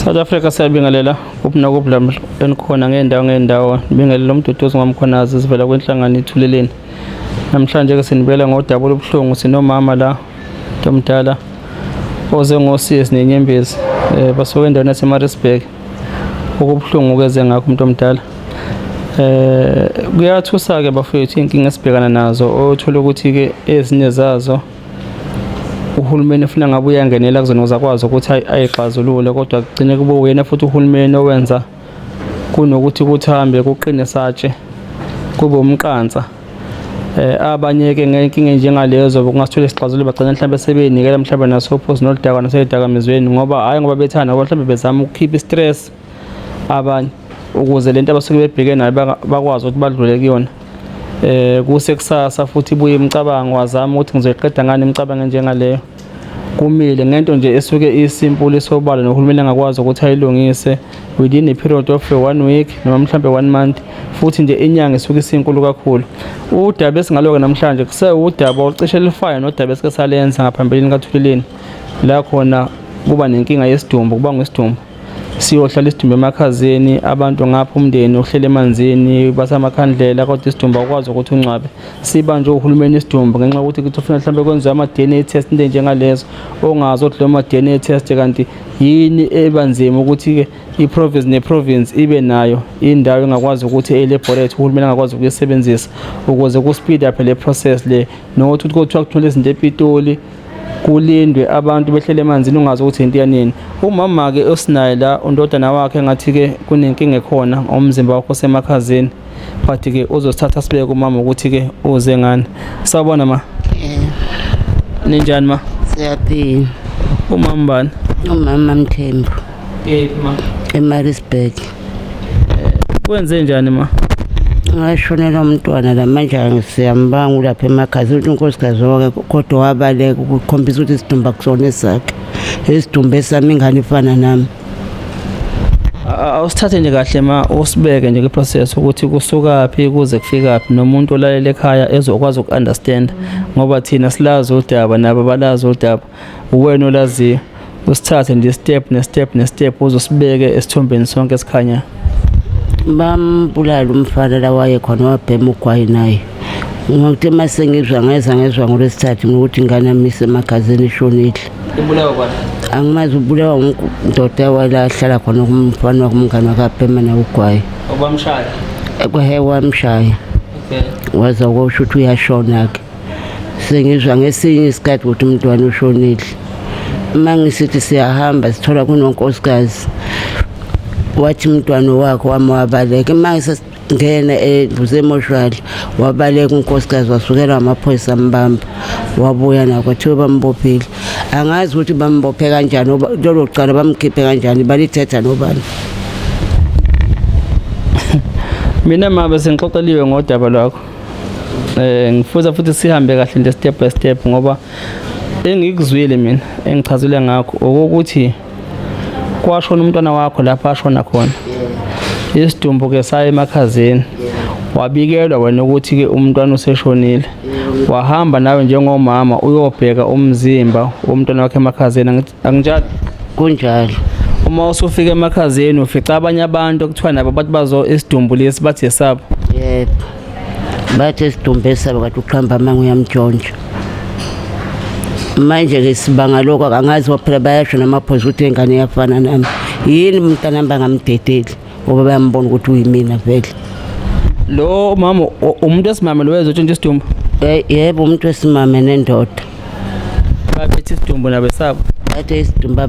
South Africa siyabingelela kuphi enikhona ngeendawo bingelela umduduzo ngomkhonazi sivela kwenhlangano ithuleleni. Namhlanje ke sinibela ngodaba olubuhlungu sinomama la omdala oze ngosisi nenyembezi basuka endaweni yaseMaritzburg. Okubuhlungu keze ngakho umuntu omdala. Kuyathusa ke bafowethu inkinga esibhekana nazo othola ukuthi ke ezinye zazo uhulumeni ufuna ngabe uyangenela kuzona uzakwazi ukuthi ayixazulule kodwa kugcine kube wena futhi uhulumeni owenza kunokuthi kuthambe kuqine satshe kube umqansa. Abanye ke ngenkinga njengalezo kungasithola isixazululo bagcina mhlawumbe sebeyinikela mhlawumbe nasophosi noludakwa nasedakamizweni ngoba hayi ngoba bethanda mhlawumbe bezama ukukhipha istress abanye ukuze lento abasuke bebheke nayo bakwazi ukuthi badlule kuyona. Kusekusasa futhi ibuye imicabango wazama ukuthi ngizoyiqeda ngani imicabango njengaleyo. Kumile ngento nje esuke isimple isobala nohulumeni angakwazi ukuthi ayilungise within a period of 1 week noma mhlawumbe 1 month futhi nje inyanga isuke isinkulu kakhulu. Udaba esingaloke namhlanje kusewudaba ocishe lifaya nodaba esike salenza ngaphambilini kaThuleleni la khona kuba nenkinga yesidumbu kuba ngesidumbu. Siyohlala isidumbu emakhazeni abantu ngapha umndeni ohlele emanzini basamakhandlela kodwa isidumbu akwazi ukuthi uncwabe. Siba nje uhulumeni isidumbu ngenxa ukuthi kuthofuna mhlawumbe kwenziwe ama DNA test into njengalezo ongazi ukuthi lo ma DNA test kanti yini ebanzima ukuthi ke iprovince neprovince ibe nayo indawo engakwazi ukuthi elaborate uhulumeni angakwazi ukuyisebenzisa ukuze ku speed up le process le nokuthi kuthiwa kuthola izinto ePitoli kulindwe abantu behlele emanzini ungazi ukuthi into yanini. Umama ke osinaye la undodana wakhe ngathi ke kunenkinga ekhona ngomzimba wakho semakhazeni but ke uzosithatha sibeke umama ukuthi ke uze ngani. Sawubona ma. Ninjani ma? Siyaphila. Umama bani? Umama Mthembu. Ma. eMaritzburg. Kwenze njani ma? Ngashonela umntwana la manje siyambanga lapha emakhaya uthi unkosikazi wake kodwa wabaleka ukukhombisa ukuthi isidumbu akusona esakhe. Isidumbu esami ingane ifana nami. Awusithathe nje kahle ma usibeke nje ngeprocess ukuthi kusuka phi kuze kufika phi nomuntu olalele ekhaya ezokwazi ukunderstand ngoba thina silazi udaba nabo balazi udaba uwena olaziyo. Usithathe nje step uzosibeke esithombeni sonke esikhanya. Bambulala umfana la waye khona wabhema ugwayi naye. Ngokuthi masengizwa ngezwa ngolesithathu ukuthi ingane yami isemakhazeni ishonile. Ibulawa kwani? Angimazi ubulawa undoda wala hlala khona kumfana kumngane wakabhema na ugwayi. Obamshaya? Ekwehewa wamshaya. Okay. Waza ukusho ukuthi uyashona ke. Sengizwa ngesinye isikhathi ukuthi umntwana ushonile. Mangisithi siyahamba sithola kunonkosikazi. Wathi umntwana wakhe wabaleka manje ngena eduze emoshwali wabaleka unkosikazi wasukela amaphoyisa ambamba wabuya nakho bambophile. Angazi ukuthi bambophe kanjani lolo cala bamkhiphe kanjani balithetha nobani. Mina mabe sengixoxeliwe ngodaba lwakho. Ngifuza futhi sihambe kahle nje step by step ngoba engikuzwile mina engichazile ngakho ukuthi kwashona umntwana wakho lapha ashona khona. Isidumbu ke saye emakhazeni. Wabikelwa wena ukuthi ke umntwana useshonile. Wahamba nawe njengomama uyobheka umzimba womntwana wakhe emakhazeni anginjalo kunjalo. Uma usufika emakhazeni ufica abanye abantu okuthiwa nabo bathi bazo isidumbu lesi bathi yesabo. Yebo. Bathi isidumbu esabo kathi uqhamba mangu uyamjonja. Manje ke sibanga lokho angazi waphela bayasho namaphoyisa ukuthi ingane yafana nami. Yini umntana namba ngamdedeli ngoba bayambona ukuthi uyimina vele. Lo mama umuntu esimama lo wezotshontsha isidumbu. Yebo umuntu esimama nendoda. Babethi isidumbu nabesabo. Bathe isidumbu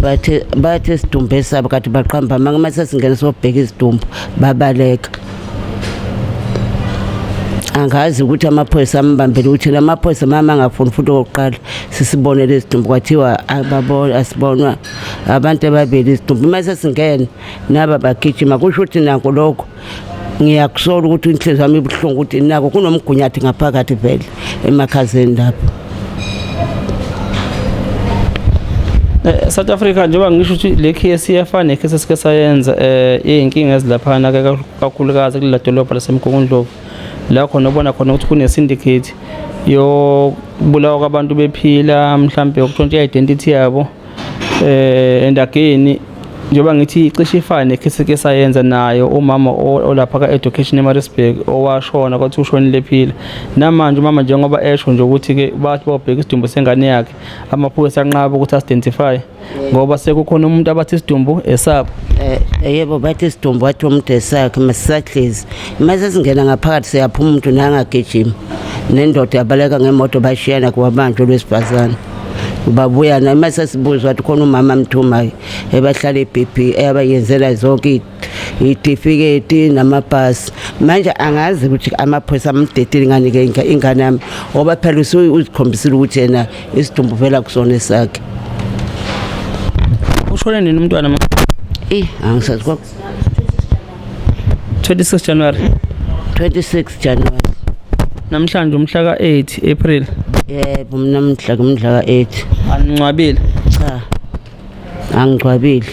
bathe isidumbu esabo kathi baqhamba manje singene sobheka isidumbu babaleka. Angazi ukuthi amaphoyisa ambambele ukuthi lamaphoyisa mama angafuni futhi oqala sisibonele isidumbu kwathiwa ababona asibonwa abantu ababili isidumbu mase singene naba bagijima kusho ukuthi nanko lokho ngiyakusola ukuthi inhliziyo yami ibuhlungu ukuthi nako kunomgunyathi ngaphakathi vele emakhazeni lapho. South Africa njengoba ngisho ukuthi le case iyafana necase esike sayenza inkinga ezilaphana kakhulukazi kule dolobha laseMgungundlovu la khona ubona khona ukuthi kune syndicate yobulawa kwabantu bephila mhlambe ukutshontsha identity yabo and again njengoba ngithi icishe ifane nekhisi ke sayenza nayo umama olapha ka-education eMaritzburg owashona kwathi ushonile phila namanje umama njengoba esho nje ukuthi ke bathi bawubheka isidumbu sengane yakhe amaphoyisa anqaba ukuthi asidentify ngoba sekukhona umuntu abathi isidumbu esapho. Yebo bathi isidumbu wathi umuntu esakhe masisahlezi mase singena ngaphakathi siyaphuma umuntu nangagijima nendoda yabaleka ngemoto bashiyana kwabantu lwesifazane babuya na mase sibuzwa wathi khona umama amthumayo ebahlala eBP eyabayenzela zonke itifiketi namabhasi manje angazi ukuthi amaphoyisa amdedile nganike ingane yami ngoba phela uzikhombisile ukuthi yena isidumbu vela kusona esakhe. Ushone nini umntwana ma? Angisazi kwa 26 January. 26 January. Namhlanje umhla ka8 April. Yebo mina mhla ka8. Angcwabile? Cha. Angicwabile.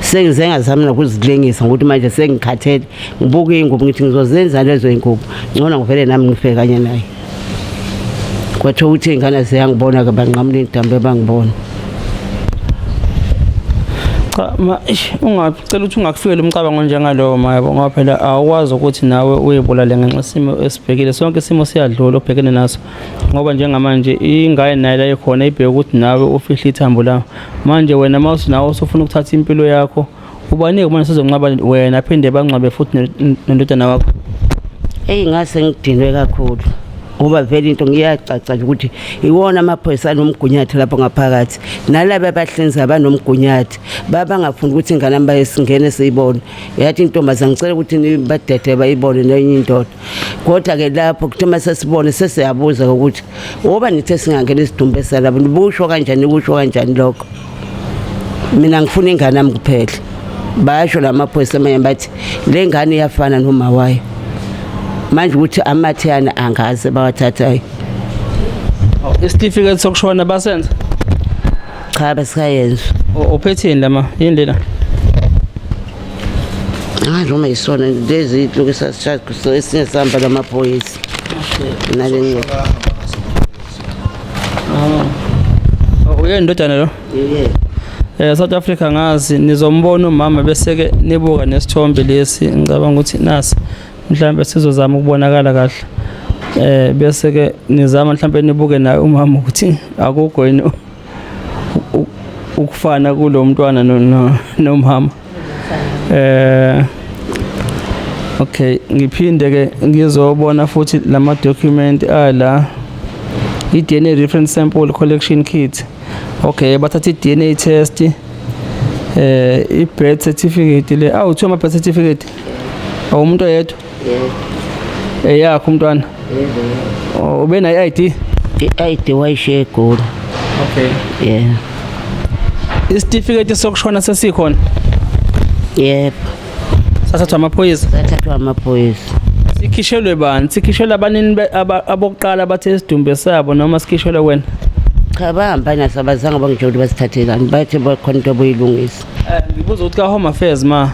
Sengize ngazama nokuzilengisa ukuthi manje sengikhathele ngibuka ingubo ngithi ngizozenza lezo ingubo ngcono ngivele nami ngifeke kanye naye. Kwathiwa ukuthi ingane ziyangibona ke banqamula indambe bangibona. Cha ungacela ukuthi ungakufikele umcabango njengalowo mayabo ngoba phela awukwazi ukuthi nawe uyibulale ngenxa isimo esibhekile sonke isimo siyadlula obhekene naso ngoba njengamanje ingane nayo la ikhona ibheke ukuthi nawe ufihla ithambo lawo manje wena mawuthi nawe usufuna ukuthatha impilo yakho ubanike manje sizonqaba wena phinde bangcwabe futhi nendodana wakho. Ngase ngidinwe kakhulu ngoba vele into ngiyacaca ukuthi iwona amaphoyisa nomgunyathi lapho ngaphakathi nalabo abahlinza abanomgunyathi babangafuni ukuthi ingane yami bayisingene siyibone yathi intombazana ngicela ukuthi nibadede bayibone nenye indoda kodwa ke lapho kuthoma sesibone sesiyabuza ukuthi oba nithe singangena isidumbu esalabo nibusho kanjani kusho kanjani lokho mina ngifuna ingane yami kuphela basho lamaphoyisa manje bathi le ngane iyafana noma wayo manje ukuthi amathiyana angaze bawathathayo. Isitifiketi sokushona basenza? Cha basikayenza. Uphetheni lama yini lena? Noma isona lezi ihloko esasishaya esinye sihamba lamaphoyisa. Nale uyendodana lo? Yebo. South Africa ngazi nizombona umama bese ke nibuka nesithombe lesi ngicabanga ukuthi nasi mhlambe sizozama ukubonakala kahle bese ke nizama mhlambe nibuke naye umama ukuthi akukho yini ukufana kulo mntwana nomama. Okay ngiphinde ke ngizobona futhi lama document ala i-DNA reference sample collection kit. Okay bathatha i-DNA test i-birth certificate le awuthiwa ama birth certificate awumuntu oyedwa yakho umntwana ube na i-ID i-ID wayishiye eGoli. Okay Yeah. Isitifiketi sokushona sesikhona? Yebo. Sathathwa amaphoyisa? Sathathwa amaphoyisa. Sikhishelwe bani? Sikhishelwe abanini abokuqala bathe isidumbu sabo noma sikhishelwe wena? Cha bahamba nasabazange bangitshela ukuthi basithathelani bathi bakhona into boyilungisa. Ngibuza ukuthi ka Home Affairs ma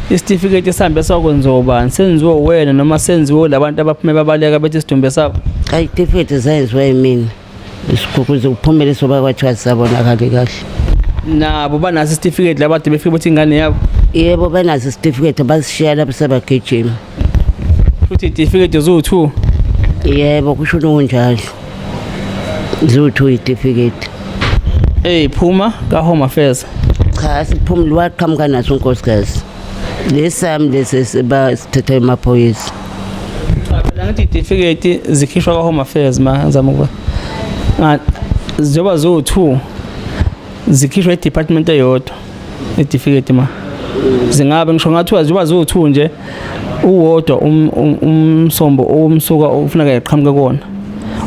isitifiketi sihambe sakwenziwa ubani senziwe wena noma senziwe labantu abaphume babaleka bethi isidumbu sabo? Cha itifikethi zayenziwa yimina isikukuze kuphumele soba kwathiwa sisabonakali kahle. Nabo banaso isitifiketi labade befike bethi ingane yabo? Yebo banaso isitifiketi basishiya lapho sebagijima. Futhi isitifiketi zo2? Yebo kusho kunjalo. Zo2 isitifiketi. Phuma ka Home Affairs? Cha siphumile waqhamuka naso unkosikazi. Lesami leseba sithethe amaphoyisa. Cha ngithi isitifiketi zikhishwa ka Home Affairs ma ngizama ukuba njengoba zo2 zikhishwa edepartment eyodwa isitifiketi ma zingabe ngisho ngathiwa njengoba zo2 nje uwodwa umsombo omsuka ufuneka eqhamuke kona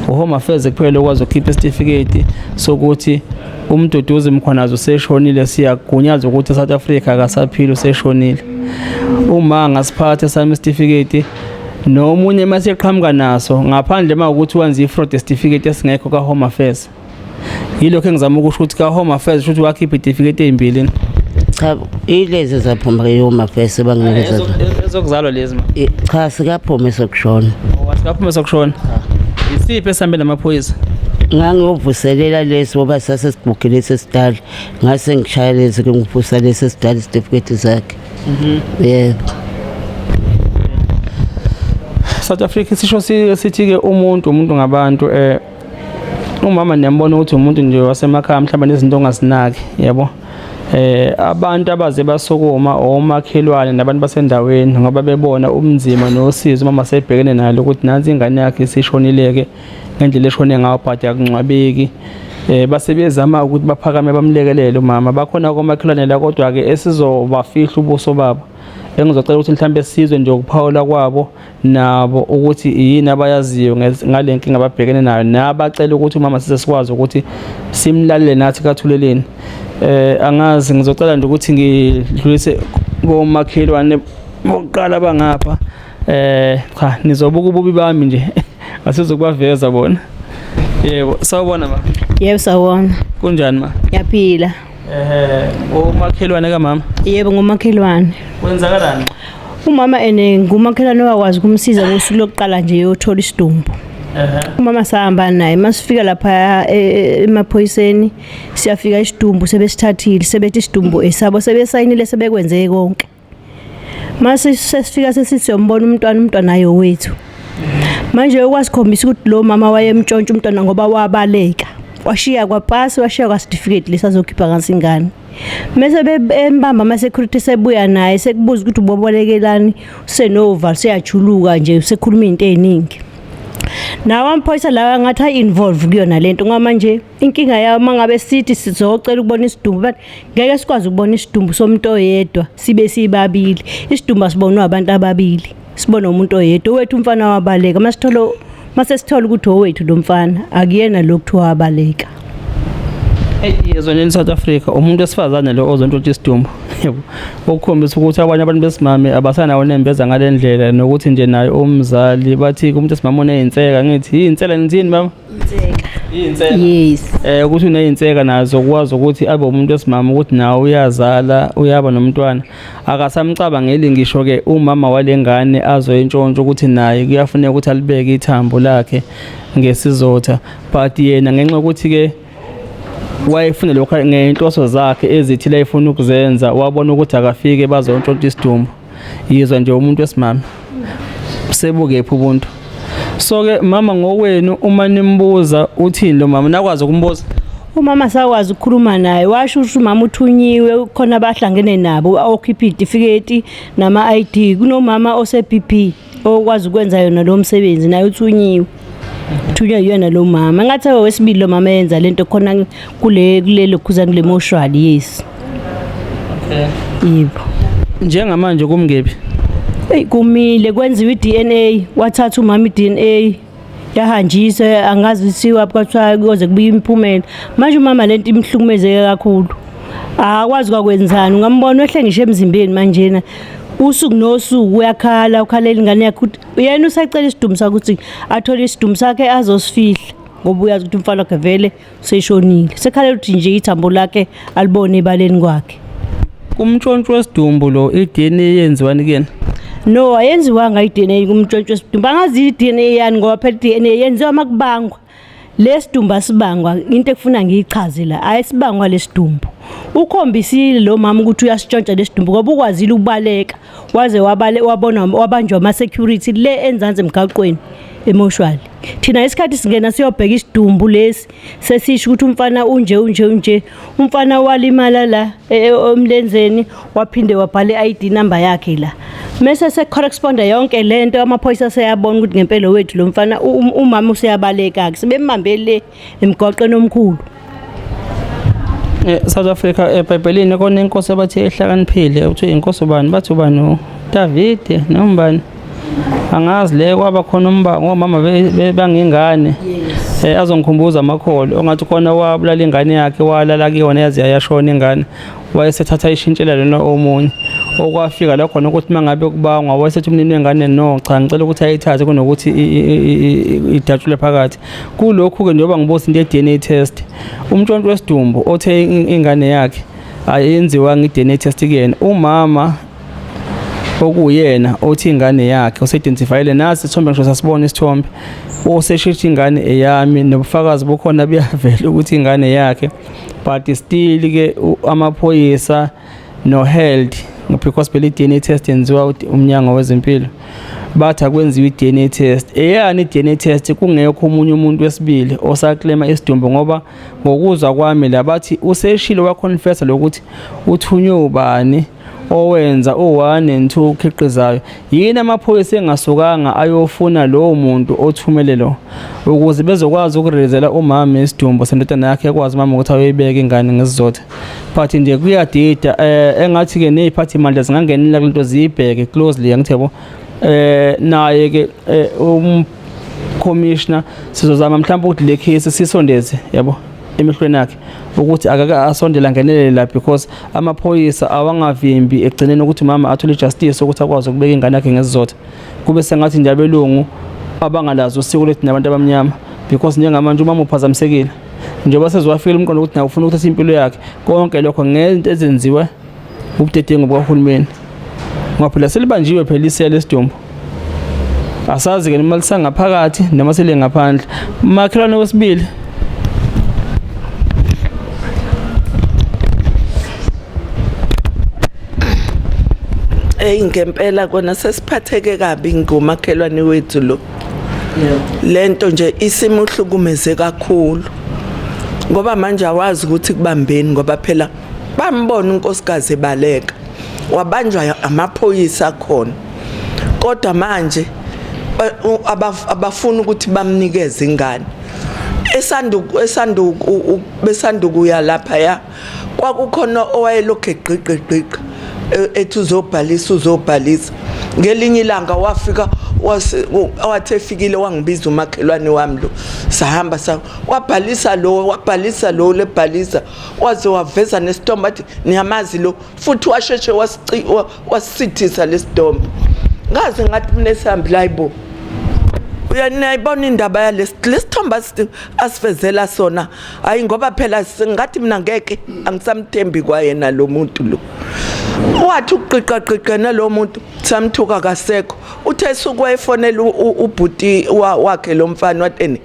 uHome Affairs kuphela ukwazi ukukhipha isitifiketi sokuthi umduduzi Mkhwanazi useshonile siyagunyaza ukuthi South Africa akasaphila useshonile. Uma ngasiphatha sami isitifiketi nomunye mase eqhamuka naso ngaphandle makuthi wenza ifraud certificate esingekho ka Home Affairs. Yilokho engizama ukusho ukuthi ka Home Affairs ukuthi wakhipha certificate ezimbili. Cha ilezi zaphuma ke Home Affairs banginikeza ezokuzalwa lezi ma. Cha sikaphuma sokushona. Wasikaphume sokushona. Isiphi esambe namaphoyisa? ngangiyovuselela leso ngoba sasesibhukile sesidala ngase ngishayeleze ke ngivusa lesi sidala isitifiketi zakhe. Yebo. South Africa sisho sithi ke umuntu ngabantu umama niyambona ukuthi umuntu nje wasemakhaya mhlawumbe nezinto ongazinaki yabo. Abantu abaze basokoma omakhelwane nabantu basendaweni ngoba bebona umnzima nosizo mama sebhekene nalo ukuthi nansi ingane yakhe isishonileke ngendlela eshone ngayo but akungcwabeki. Basebezama ukuthi baphakame bamlekelele umama bakhona komakhelwane la kodwa ke esizobafihla ubuso babo. Engizocela ukuthi mhlambe sizwe nje ukuphawula kwabo nabo ukuthi yini abayaziyo ngale nkinga ababhekene nayo nabacela ukuthi umama size sikwazi ukuthi simlalele nathi kathuleleni. Angazi ngizocela nje ukuthi ngidlulise komakhelwane bokuqala bangapha. Cha nizobuka ububi bami nje asizokubaveza bona. Yebo sawubona ma. Yebo sawubona. Kunjani ma? Ngiyaphila. Umakhelwane kamama? Yebo ngumakhelwane. Kwenzakalani? Umama ngumakhelwane wakwazi ukumsiza ngosuku lokuqala nje yothola isidumbu. Umama sahamba naye masifika lapha emaphoyiseni siyafika isidumbu sebesithathile sebethi isidumbu esabo sebesayinile sebekwenze konke. Mase sesifika sesiyombona umntwana ayo wethu. Manje ukwasikhombisa ukuthi lo mama wayemntshontsha umntwana ngoba wabaleka. Washiya kwapasi washiya kwa certificate lesazokhipha ngansingane. Mase embamba ama security sebuya naye sekubuza ukuthi ubobolekelani usenova seyajuluka nje usekhuluma into eziningi. Nawo amphoyisa lawa ngathi involve kuyona lento ngoba manje inkinga yawo mangabe sithi sizocela ukubona isidumbu but ngeke sikwazi ukubona isidumbu somuntu oyedwa sibe sibabili. Isidumbu sibonwa abantu ababili. Sibona umuntu oyedwa wethu umfana wabaleka masesithola ukuthi owethu lo mfana akuyena lokuthiwa wabaleka. Yezweni South Africa umuntu esifazane lo ozontshontsha isidumbu yebo ukukhombisa ukuthi abanye abantu besimame abasanawo nembeza ngalendlela nokuthi nje naye umzali bathi umuntu esimame unezinseka ngithi insela nithini mama? Inseka. Yes. Ukuthi unezinseka nazo ukwazi ukuthi abe umuntu esimame ukuthi nawe uyazala uyaba nomntwana akasamcabangeli ngisho ke umama walengane azoyintshontsha ukuthi naye kuyafuneka ukuthi alibeke ithambo lakhe ngesizotha but yena ngenxa ukuthi ke wayefuna lokho ngenhloso zakhe ezithi la ifuna ukuzenza wabona ukuthi akafike bazontshontsha isidumbu yizwa nje umuntu wesimama sebuke phi ubuntu. So ke mama ngokwenu uma nimbuza uthini lo mama nakwazi ukumbuza? Umama sakwazi ukukhuluma naye washo ukuthi umama uthunyiwe khona bahlangene nabo okhipha itifikethi nama ID kunomama ose-BP okwazi ukwenza yona lo msebenzi naye uthunyiwe. Thunywa yena lo mama ngathi wesibili lo mama yenza lento khona kulelo khuzani le moshwali yes. Yebo. Njengamanje kumngephi? Kumile kwenziwa iDNA wathatha umama iDNA yahanjiswa angazi siwa kwathiwa kuze kubuye impumela. Manje umama lento imhlukumezeke kakhulu. Akwazi kwakwenzani ungambona wehle ngisho emzimbeni manjena. Usuku nosuku uyakhala ukhalela ingane yakhe ukuthi yena usacela isidumbu sakhe ukuthi athole isidumbu sakhe azosifihla ngoba uyazi ukuthi umfana wakhe vele seshonile. Sekhalela ukuthi nje ithambo lakhe alibone ebaleni kwakhe. Kumntshontsho wesidumbu lo iDNA yenziwani kuyena? No ayenziwanga iDNA kumntshontsho wesidumbu. Angazi iDNA yani ngoba phela iDNA yenziwa makubangwa. Lesidumbu asibangwa into ekufuna ngiyichaze la ayisibangwa lesidumbu. Ukhombisile lo mama ukuthi uyasitshontsha lesidumbu ngoba ukwazile ukubaleka waze wabona wabanjwa ama security le enzansi emgaqweni emoshwali. Thina isikhathi singena siyobheka isidumbu lesi sesisho ukuthi umfana unje umfana walimala la emlenzeni waphinde wabhala iID number yakhe la. Mase se corresponda yonke lento amaphoyisa seyabona ukuthi ngempela wethu lo mfana umama useyabaleka ke sebembambele emgaqweni omkhulu. South Africa eBhayibhelini kona inkosi abathi ehlakaniphile uthi inkosi ubani bathi ubani David nombani angazi le kwaba khona ngomama bangingane azongikhumbuza amakholo ongathi khona wabulala ingane yakhe walala kuyona yazi yashona ingane wayesethatha ishintshela lona omunye okwafika la khona ukuthi mangabe kubangwa wayesethi umnini wengane no cha ngicela ukuthi ayithathe kunokuthi idatshule phakathi kulokhu ke njengoba ngibuza into ye-DNA test umntshontsho wesidumbu othe ingane yakhe ayenziwa nge-DNA test kuyena umama okuyena othi ingane yakhe usidentifyile nasi isithombe ngisho sasibona isithombe oseshithi ingane eyami nobufakazi bukhona buyavela ukuthi ingane yakhe but still ke amaphoyisa no held because phela i-DNA test yenziwa umnyango wezempilo bathi akwenziwe i-DNA test eyani i-DNA test kungekho omunye umuntu wesibili osaklema isidumbu ngoba ngokuzwa kwami labathi useshilo waconfessa lokuthi uthunywe ubani owenza o1 and 2 khiqizayo yini amaphoyisa engasukanga ayofuna lowo muntu othumele lo ukuze bezokwazi ukurezela umama isidumbu sendodana yakhe ekwazi mama ukuthi ayoyibeka ingane ngesizotha but nje kuyadida engathi ke neziphathi manje zingangenela kulento ziyibheke closely yangithebo naye ke commissioner sizozama mhlawumbe ukuthi le case sisondeze yabo emehlweni yakhe ukuthi akaka asondela ngenelele la because amaphoyisa awangavimbi egcineni ukuthi mama athole justice ukuthi akwazi ukubeka ingane yakhe ngesizotha kube sengathi nje abelungu abangalazi usiko lethu nabantu abamnyama because njengamanje umama uphazamisekile njengoba sezwafika umqondo ukuthi naye ufuna ukuthatha impilo yakhe konke lokho ngento ezenziwe ubudedengu bukahulumeni ngoba phela selibanjiwe phela isela lesidumbu asazi ke noma lisangaphakathi noma sele ngaphandle makhelwane wesibili ngempela kona sesiphatheke kabi ngomakhelwane wethu lo lento nje isimo uhlukumeze kakhulu ngoba manje awazi ukuthi kubambeni ngoba phela bambona unkosikazi ebaleka wabanjwa amaphoyisa khona kodwa manje abafuna ukuthi bamnikeze ingane besanduku ya lapha ya kwakukhona owayelokho egqiqqa ethi uzobhalisa ngelinye ilanga wafika wathi efikile wangibiza umakhelwane wami lo sahamba wabhalisa lo lebhalisa waze waveza nestomba athi niyamazi lo futhi washeshe wasithisa lestomba ngaze ngathi mina esambilayibo uyanayibona indaba yalesithomba asivezela sona hayi ngoba phela singathi mina ngeke angisamthembi kwayena lo muntu lo wathi uqiqa lo muntu samthuka kasekho uthe suku efonela ubhuti wakhe lo mfana watheni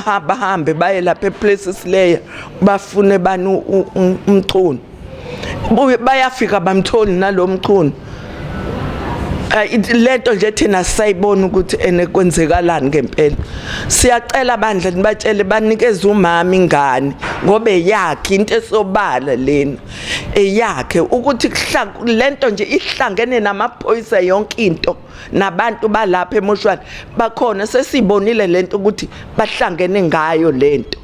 abahambe baye lapha eplaces leya bafune bani umchunu bayafika bamtholi nalomchunu lento nje thina sayibona ukuthi enekwenzekalani ngempela siyacela bandla nibatshele banikeze umama ingane ngoba eyakhe into esobala lena eyakhe ukuthi lento nje ihlangene namaphoyisa yonke into nabantu balapha emoshwani bakhona sesibonile lento ukuthi bahlangene ngayo lento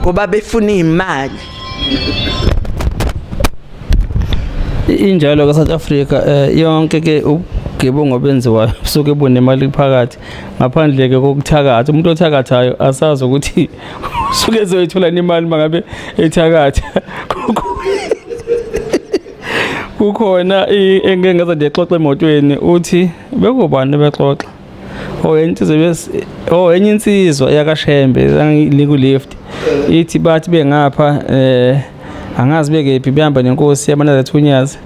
ngoba befuna imali injalo ka-South Africa yonke ke ubugebengu obenziwayo busuke bunemali phakathi ngaphandle-ke kokuthakatha umuntu othakathayo asazi ukuthi usuke ezoyithola imali mangabe ethakatha kukhona engeke ngaze ndixoxe emotweni uthi bekubani bexoxa enye insizwa yakashembe liku-lift ithi bathi bengapha angazi bekephi behamba nenkosi yabana zathunyaza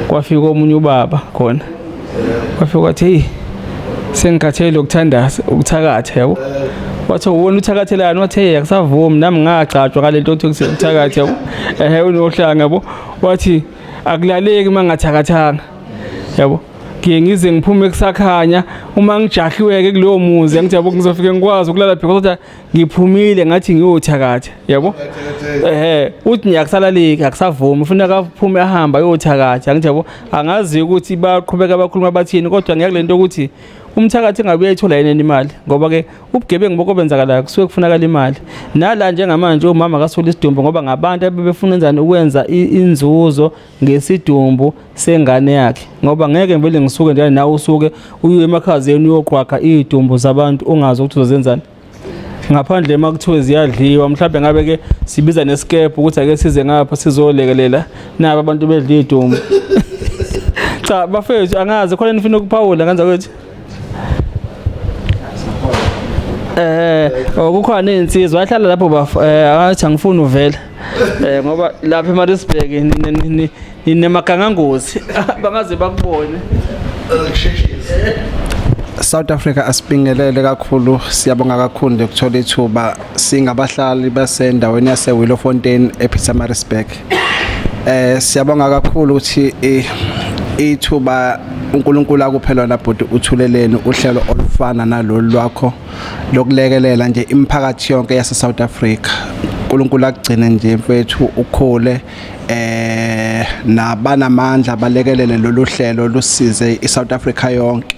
kwafika omunye ubaba khona kwafika wathi hey sengikhathele ukuthandaza ukuthakatha yabo wathi ubona uthakathelana wathi hey akusavumi nami ngagcatshwa ngalento othi ukuthakatha yabo unohlanga yabo wathi akulaleki mangathakathanga yabo ngize ngiphume kusakhanya uma ngijahiwe ke kulowo muzi ngithi yabo ngizofika ngikwazi ukulala because ngiphumile ngathi ngiyothakatha yabo uthi ngiyakusalaleki akusavumi ufuna kaphume ahamba ayothakatha ngithi yabo angazi ukuthi baqhubeka abakhuluma bathini kodwa ngiyakulento ukuthi umthakathi engabe uyayithola yena imali ngoba ke ubugebengu bokobenzakala kusuke kufunakala imali nala njengamanje umama akasole isidumbu ngoba ngabantu abebefuna enzani ukwenza inzuzo ngesidumbu sengane yakhe ngoba ngeke ngivele ngisuke njalo nawe usuke uye emakhazeni uyoqwakha idumbu zabantu ungazi ukuthi uzenzani ngaphandle makuthiwe ziyadliwa mhlawumbe ngabe ke sibiza nescape ukuthi ake size ngapha sizolekelela nabo abantu bedla idumbu cha bafethu angazi khona nifuna ukuphawula kanza kwethu kukhona insizwa wahlala lapho athi angifuni uvela ngoba lapha eMaritzburg inemagangangozi bangaze bakubone. South Africa asibingelele kakhulu, siyabonga kakhulu ukuthola ithuba singabahlali basendaweni yase Willowfontein ePietermaritzburg. Siyabonga kakhulu ukuthi ithuba uNkulunkulu akuphela labhuti uthuleleni uhlelo olufana nalolu lwakho lokulekelela nje imiphakathi yonke yase South Africa. uNkulunkulu akugcine nje mfethu ukhole nabanamandla balekelele lolu hlelo lusize iSouth Africa yonke.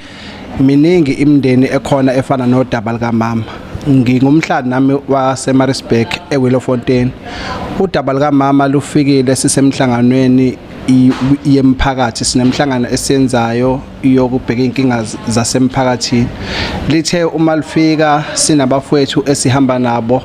Miningi imindeni ekhona efana noDaba likaMama. Ngingumhlali nami waseMaritzburg eWillowfontein. uDaba likaMama lufikile sisemhlanganweni yemphakathi, sinemhlangano esenzayo yokubheka inkinga zasemphakathini. Lithe uma lifika sinabafowethu esihamba nabo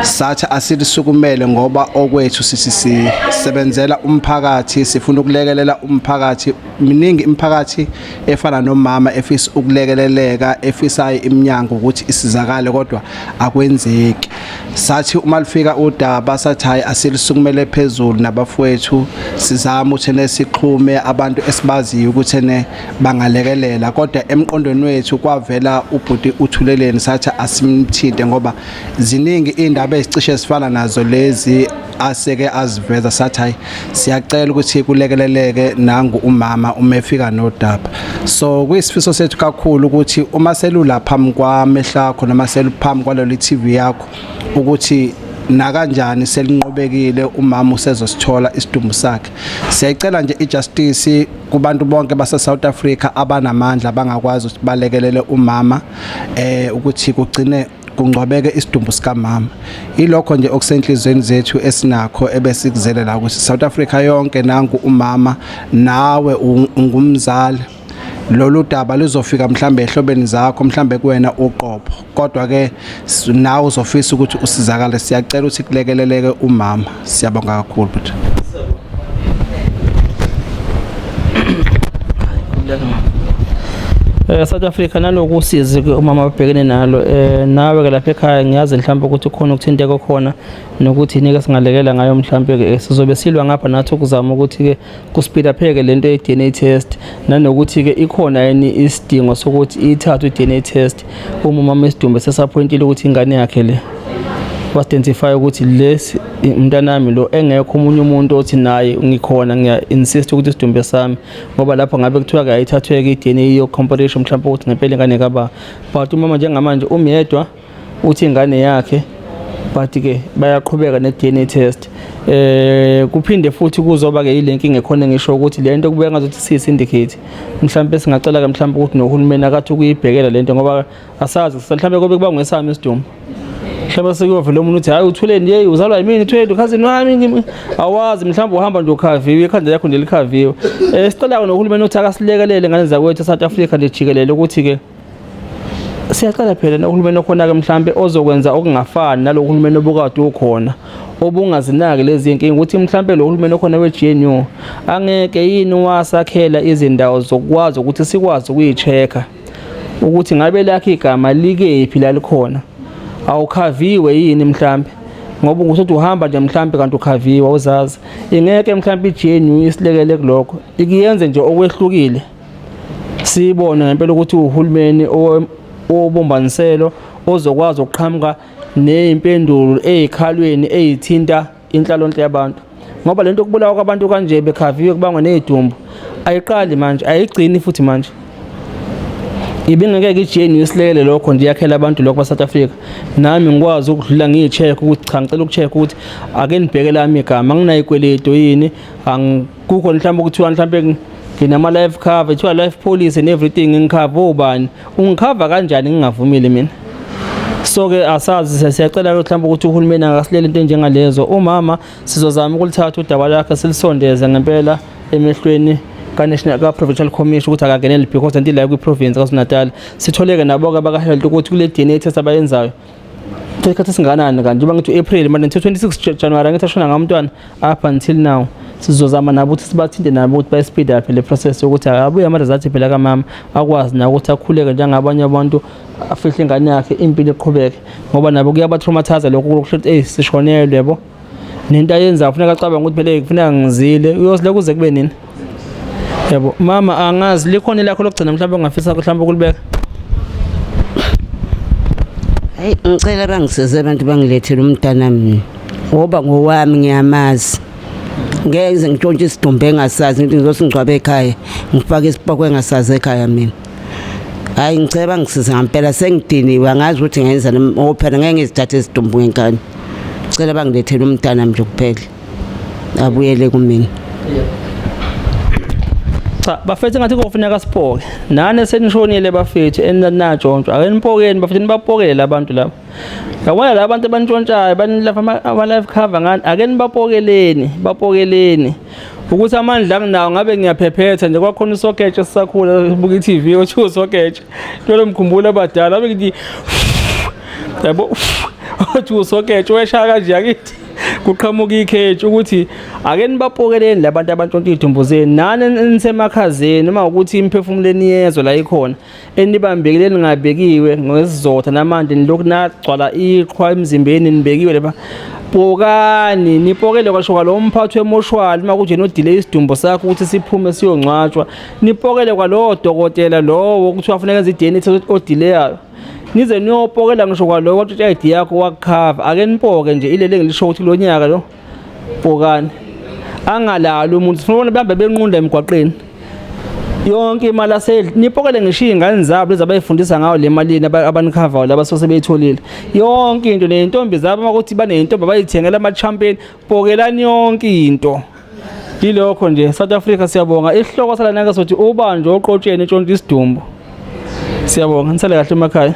sathi asilisukumele ngoba okwethu sisebenzela umphakathi, sifuna ukulekelela umphakathi. Miningi imiphakathi efana nomama efisa ukulekeleleka, efisayo iminyango ukuthi isizakale kodwa akwenzeki. Sathi uma lifika uDaba sathi hayi asilisukumele phezulu nabafowethu sizama ukuthi nesixhume abantu esibaziyo ukuthi bangalekelela, kodwa emqondweni wethu kwavela ubhuti uthuleleni sathi asimthinte ngoba ziningi indaba ezicishe sifana nazo lezi aseke aziveza. Sathi hayi siyacela ukuthi kulekeleleke nangu umama uma efika noDaba. So kuyisifiso sethu kakhulu ukuthi uma selula phambi kwamehla akho noma seluphambi kwaleli TV yakho ukuthi na kanjani selinqobekile umama usezosithola isidumbu sakhe. Siyayicela nje ijustice kubantu bonke base South Africa abanamandla bangakwazi ukuthi balekelele umama ukuthi kugcine kungcwabeke isidumbu sika mama. Ilokho nje okusenhlizweni zethu esinakho ebesikuzelela ukuthi South Africa yonke nangu umama nawe ungumzali. Lolu daba luzofika mhlambe ehlobeni zakho, mhlambe kuwena uqobo, kodwa ke nawe uzofisa ukuthi usizakale. Siyacela ukuthi kulekeleleke umama. Siyabonga kakhulu but South Africa naloku usizi umama babhekene nalo nawe ke lapha ekhaya ngiyazi mhlawumbe ukuthi khona ukuthinteka khona nokuthi nike singalekela ngayo mhlawumbe ke sizobe silwa ngapha nathi ukuzama ukuthi ke kuspeeda pheke lento ye DNA test nanokuthi ke ikhona yini isidingo sokuthi ithathe i DNA test umama esidumbe sesappointile ukuthi ingane yakhe le identify ukuthi lesi umntanami lo engekho umunye umuntu othi naye ngikhona ngiya-insist ukuthi isidumbe sami ngoba lapho ngabe kuthiwa ke ayithathwe ke i-DNA yo comparison mhlawumbe ukuthi ngempela ingane kaba but umama njengamanje umyedwa uthi ingane yakhe but ke bayaqhubeka ne-DNA test. Kuphinde futhi kuzoba ke ile nkinga ekhona ngisho ukuthi lento kubeka ngazothi siyi-syndicate mhlawumbe singacela ke mhlawumbe ukuthi nohulumeni akathi ukuyibhekela lento ngoba asazi mhlawumbe kobe kuba ngesami isidumbu mhlawumbe sekuyovela umuntu uthi hayi uthuleni yeyi uzalwa yimini uthwele cousin wami awazi mhlawumbe uhamba nje ukhaviwe ikhanda yakho nelikhaviwe. Sicela nohulumeni uthi akasilekelele ngane zakwethu South Africa lejikelele ukuthi ke siyacela phela nohulumeni okhona ke mhlawumbe ozokwenza okungafani nalo uhulumeni obukade ukhona obungazinaki lezi inkinga ukuthi mhlawumbe lo uhulumeni okhona we-GNU angeke yini wasakhela izindawo zokwazi ukuthi sikwazi ukuyi-check-a ukuthi ngabe lakhe igama likephi la likhona awukhaviwe yini mhlawumbe ngoba ngusothi uhamba nje mhlawumbe kanti ukhaviwe awuzazi. Ingeke mhlawumbe i-GNU isilekele kulokho ikiyenze nje okwehlukile sibone ngempela ukuthi uhulumeni obombaniselo ozokwazi ukuqhamuka nezimpendulo ezikhalweni ezithinta inhlalonhle yabantu ngoba lento kubulawa kwabantu kanje bekhaviwe kubangwa nezidumbu ayiqali manje ayigcini futhi manje ibingeke i-GNU isilekele lokho nje yakhela abantu lokho ba-South Africa. Nami ngikwazi ukudlula ngiyi-check ukuthi cha ngicela uku-check ukuthi ake nibheke lami igama anginayo ikweletu yini kukho mhlawumbe ukuthiwa mhlawumbe nginama-life cover kuthiwa life policy and everything ngikhava ubani ungikhava kanjani ngingavumile mina. So ke asazi siyacela mhlawumbe ukuthi uhulumeni akasilela into enjengalezo. Umama sizozama ukulithatha udaba lakhe silisondeze ngempela emehlweni ka-Provincial Commission ukuthi akagenele because anti la kwi-province kaZulu-Natal sitholeke nabo ke baka-health ukuthi kule DNA test abayenzayo isikhathi esinganani kanti njengoba ngithi April manje 26 January ngithi ashona ngamntwana up until now sizozama nabo ukuthi sibathinte nabo ukuthi bayi-speed up le process yokuthi abuye ama-results phela kamama akwazi na ukuthi akhuleke njengabanye abantu afihle ingane yakhe impilo iqhubeke ngoba nabo kuyabatraumatize lokho ukuthi sishonelwe yabo nento ayenza kufuneka acabanga ukuthi phela kufuneka ngizile uyosile kuze kube nini yabo mama angazi likhona lakho lokugcina mhlawumbe ongafisa mhlawumbe ukulibeka hayi ngicela bangisize abantu bangilethele umntana mina ngoba ngowami ngiyamazi ngeke ngitshontshe isidumbu engasazi ngithi ngizosingcwabe ekhaya ngifake isipoko engasazi ekhaya mina hayi ngicela bangisize ngempela sengidiniwe angazi ukuthi ngenza ngophela ngeke ngizithathe isidumbu ngenkani ngicela bangilethele umntana nje kuphela abuyele kumina cha bafethu ngathi kufuneka sipoke nane senishonile bafethu enanatshontshwa ake nipokeni bafethu nibapokele abantu labo yabona la bantu abantshontshayo banilafa ama life cover ngani ake nibapokeleni ukuthi amandla anginawo ngabe ngiyaphephetha nje kwakhona isokeje sisakhula sibuka iTV othu sokeje lo mkhumbula abadala abe ngithi yabo othu sokeje weshaya kanje akithi kuqhamuka ikheje ukuthi ake nibapokeleni labantu abantshontsha idumbu zeni nani nisemakhazeni uma ukuthi imphefumuleni yezwe la ikhona enibambekeleni ngabekiwe ngesizotha namanje nilokhu nagcwala iqhwa emzimbeni nibekiwe lapha pokani nipokele kwasho kwalo mphathi wemoshwali uma kuje no delay isidumbu sakho ukuthi siphume siyongcwatshwa nipokele kwalo dokotela lowo ukuthi wafuneka enze iDNA odileyayo nize niyopokela ngisho kwalo wathi ID yakho wakukhava ake nipoke nje ilele ngilisho ukuthi lo nyaka lo pokani angalalo umuntu sifuna behambe benqunda emgwaqeni yonke imali asedli nipokele ngisho izingane zabo lezi abayifundisa ngayo le malini abanikhava laba sosebeyitholile yonke into nentombi zabo makuthi banentombi abayithengela ama champion pokelani yonke into yilokho nje South Africa siyabonga isihloko sala nake sothi ubanje oqotsheni entshontsha isidumbu siyabonga nisale kahle emakhaya